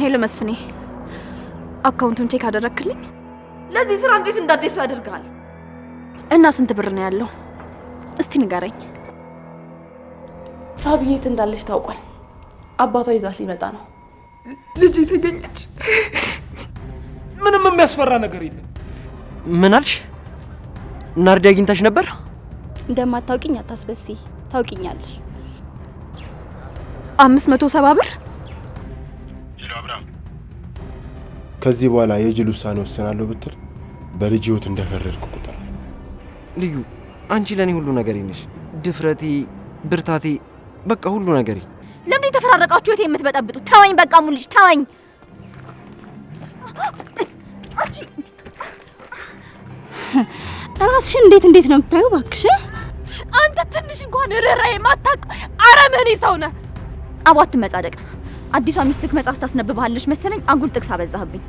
ሄሎ መስፍኔ፣ አካውንቱን ቼክ አደረክልኝ? ለዚህ ስራ እንዴት እንዳደሰ ያደርጋል? እና ስንት ብር ነው ያለው? እስቲ ንገረኝ። ሳብዬት እንዳለች ታውቋል። አባቷ ይዛት ሊመጣ ነው። ልጅ ተገኘች። ምንም የሚያስፈራ ነገር የለም። ምን አልሽ? ናርዲ አግኝታሽ ነበር? እንደማታውቂኝ አታስበሲ፣ ታውቂኛለሽ። 570 ብር። ሄሎ አብርሃም፣ ከዚህ በኋላ የጅል ውሳኔ ወስናለሁ ብትል በልጅ ህይወት እንደፈረድኩ ቁጥር። ልዩ፣ አንቺ ለኔ ሁሉ ነገሬ ነሽ። ድፍረቴ፣ ብርታቴ፣ በቃ ሁሉ ነገሬ። ለምን የተፈራረቃችሁ የት የምትበጠብጡት? ተወኝ በቃ ሙልጅ ተወኝ። ራስሽን እንዴት ነው የምታዩ? እባክሽ አንተ ትንሽ እንኳን ርህራሄ ማታውቅ አረመኔ ሰው ነህ። አቧት መጻደቅ። አዲሷ ሚስትክ መጽሐፍ ታስነብብሃለች መሰለኝ። አንጉል ጥቅስ አበዛህብኝ።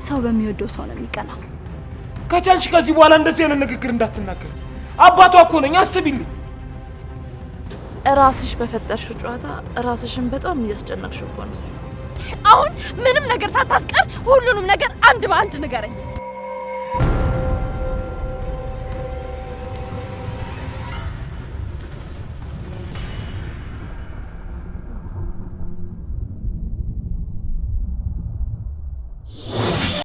ሰው በሚወደው ሰው ነው የሚቀናው። ከቻልሽ ከዚህ በኋላ እንደዚህ አይነት ንግግር እንዳትናገር። አባቷ እኮ ነኝ፣ አስቢልኝ። ራስሽ በፈጠርሽው ጨዋታ ራስሽን በጣም እያስጨነቅሽው እኮ ነው። አሁን ምንም ነገር ሳታስቀር ሁሉንም ነገር አንድ በአንድ ንገረኝ።